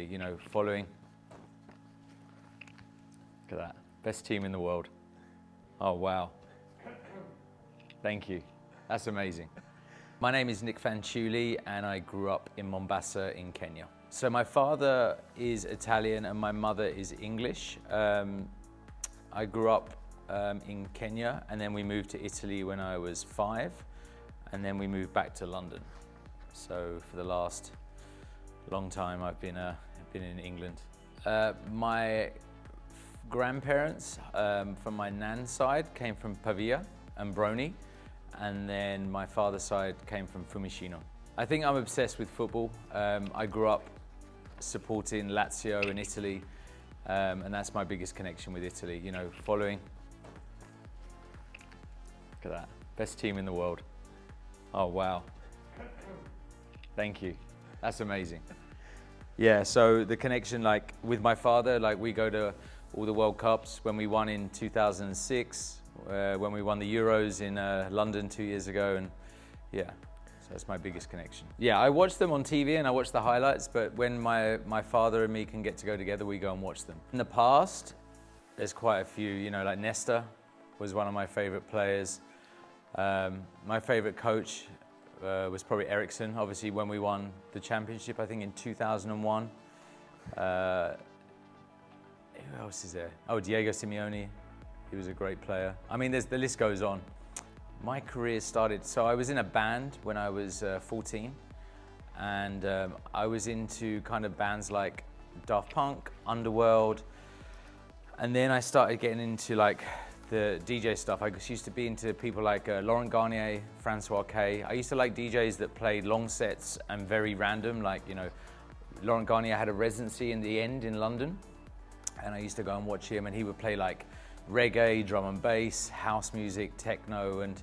you know, following. Look at that, best team in the world. Oh, wow. Thank you, that's amazing. My name is Nick Fanciulli and I grew up in Mombasa in Kenya. So my father is Italian and my mother is English. I grew up in Kenya and then we moved to Italy when I was 5 and then we moved back to London. So for the last long time I've been in England. My grandparents from my nan's side came from Pavia and Brony, and then my father's side came from Fiumicino. I think I'm obsessed with football. I grew up supporting Lazio in Italy, and that's my biggest connection with Italy, you know, following. Look at that, best team in the world. Oh, wow. Thank you, that's amazing. Yeah, so the connection, like with my father, like we go to all the World Cups. When we won in 2006, when we won the Euros in London 2 years ago, and yeah, so that's my biggest connection. Yeah, I watch them on TV and I watch the highlights, but when my father and me can get to go together, we go and watch them. In the past, there's quite a few, you know, like Nesta was one of my favorite players. My favorite coach was probably Eriksson, obviously when we won the championship, I think in 2001. Who else is there? Oh, Diego Simeone, he was a great player. I mean, the list goes on. My career started, so I was in a band when I was 14, and I was into kind of bands like Daft Punk, Underworld, and then I started getting into like the DJ stuff. I used to be into people like Laurent Garnier, Francois K. I used to like DJs that played long sets and very random, like, you know, Laurent Garnier had a residency in the End in London, and I used to go and watch him, and he would play like reggae, drum and bass, house music, techno, and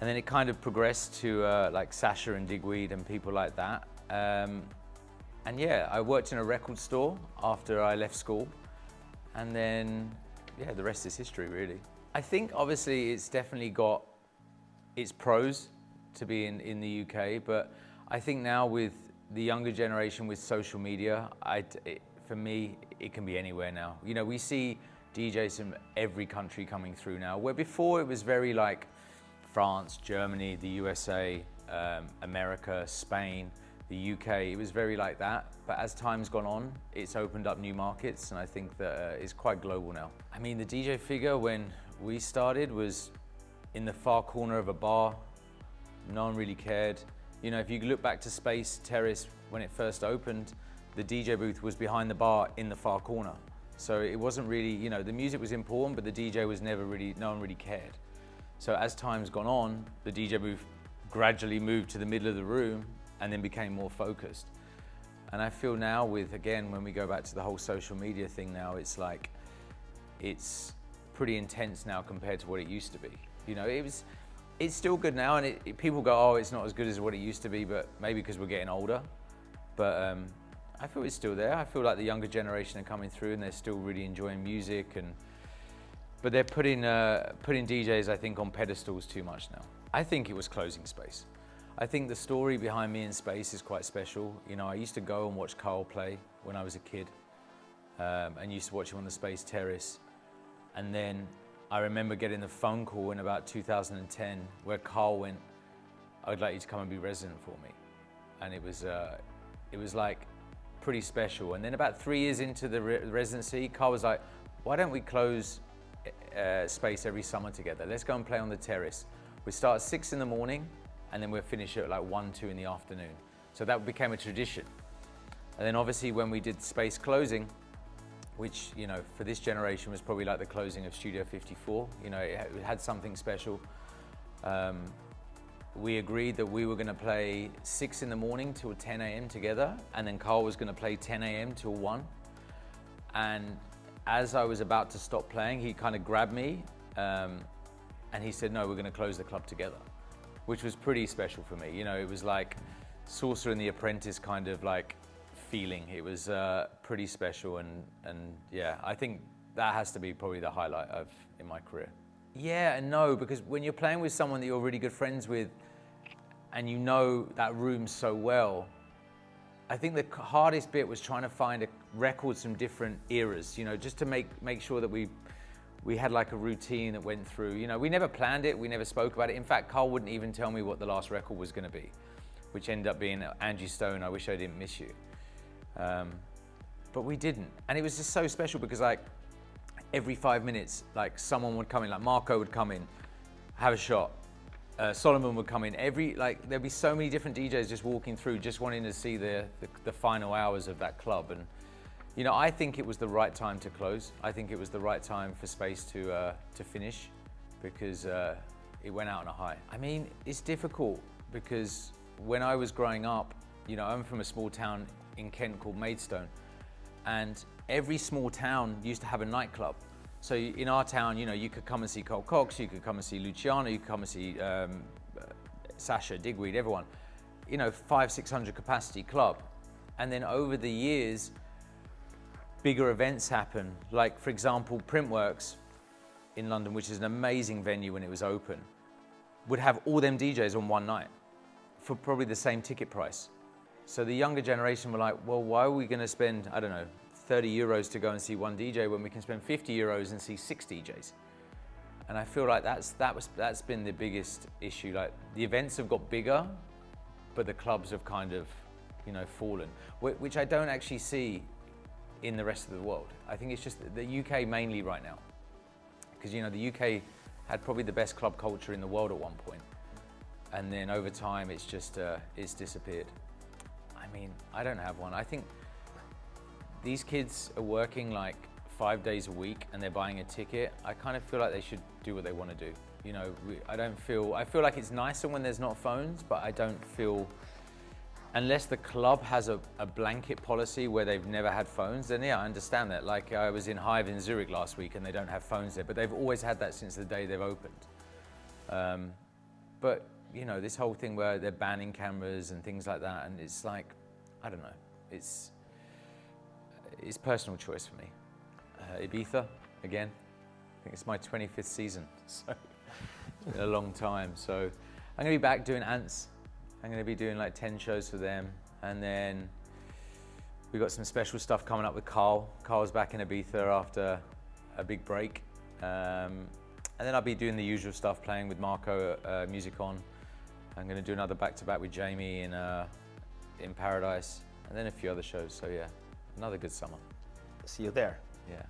then it kind of progressed to like Sasha and Digweed and people like that. And yeah, I worked in a record store after I left school, and then yeah, the rest is history, really. I think obviously it's definitely got its pros to be in the UK, but I think now with the younger generation with social media, for me, it can be anywhere now. You know, we see DJs from every country coming through now, where before it was very like France, Germany, the USA, America, Spain, the UK, it was very like that. But as time's gone on, it's opened up new markets, and I think that it's quite global now. I mean, the DJ figure when we started was in the far corner of a bar. No one really cared. You know, if you look back to Space Terrace when it first opened, the DJ booth was behind the bar in the far corner. So it wasn't really, you know, the music was important, but the DJ was never really, no one really cared. So as time's gone on, the DJ booth gradually moved to the middle of the room and then became more focused. And I feel now with, again, when we go back to the whole social media thing now, it's like, it's pretty intense now compared to what it used to be. You know, it's still good now, and people go, oh, it's not as good as what it used to be, but maybe because we're getting older. But I feel it's still there. I feel like the younger generation are coming through and they're still really enjoying music, but they're putting DJs, I think, on pedestals too much now. I think it was closing Space. I think the story behind me in Space is quite special. You know, I used to go and watch Carl play when I was a kid, and used to watch him on the Space Terrace. And then I remember getting the phone call in about 2010 where Carl went, I'd like you to come and be resident for me. And it was like pretty special. And then about 3 years into the residency, Carl was like, why don't we close Space every summer together? Let's go and play on the terrace. We start at 6 in the morning and then we'll finish at like 1, 2 in the afternoon. So that became a tradition. And then obviously when we did Space closing, which, you know, for this generation was probably like the closing of Studio 54, you know, it had something special. We agreed that we were going to play 6 in the morning till 10 a.m. together, and then Carl was going to play 10 a.m. till 1. And as I was about to stop playing, he kind of grabbed me and he said, no, we're going to close the club together, which was pretty special for me. You know, it was like Sorcerer and the Apprentice kind of like feeling. It was pretty special, and yeah, I think that has to be probably the highlight in my career. Yeah and no, because when you're playing with someone that you're really good friends with and you know that room so well, I think the hardest bit was trying to find records from different eras, you know, just to make sure that we had like a routine that went through. You know, we never planned it, we never spoke about it. In fact, Carl wouldn't even tell me what the last record was going to be, which ended up being Angie Stone, I Wish I Didn't Miss You. But we didn't. And it was just so special because like every 5 minutes, like someone would come in, like Marco would come in, have a shot. Solomon would come in. There'd be so many different DJs just walking through, just wanting to see the final hours of that club. And you know, I think it was the right time to close. I think it was the right time for Space to finish, because it went out on a high. I mean, it's difficult because when I was growing up, you know, I'm from a small town in Kent called Maidstone, and every small town used to have a nightclub. So in our town, you know, you could come and see Carl Cox, you could come and see Luciano, you could come and see Sasha, Digweed, everyone. You know, 500-600 capacity club. And then over the years, bigger events happen. Like, for example, Printworks in London, which is an amazing venue when it was open, would have all them DJs on one night for probably the same ticket price. So the younger generation were like, well, why are we going to spend, I don't know, 30 euros to go and see one DJ when we can spend 50 euros and see 6 DJs? And I feel like that's been the biggest issue. Like, the events have got bigger, but the clubs have kind of, you know, fallen, which I don't actually see in the rest of the world. I think it's just the UK mainly right now, because, you know, the UK had probably the best club culture in the world at one point, and then over time it's just it's disappeared. I mean, I don't have one. I think these kids are working like 5 days a week and they're buying a ticket. I kind of feel like they should do what they want to do. You know, I feel like it's nicer when there's not phones, but I don't feel, unless the club has a blanket policy where they've never had phones, then yeah, I understand that. Like, I was in Hive in Zurich last week and they don't have phones there, but they've always had that since the day they've opened. But, you know, this whole thing where they're banning cameras and things like that, and it's like, I don't know, it's personal choice for me. Ibiza, again, I think it's my 25th season, so it's been a long time. So I'm gonna be back doing Ants. I'm gonna be doing like 10 shows for them, and then we've got some special stuff coming up with Carl. Carl's back in Ibiza after a big break. And then I'll be doing the usual stuff, playing with Marco at Music On. I'm gonna do another back-to-back with Jamie in Paradise, and then a few other shows. So yeah, another good summer. See you there. Yeah.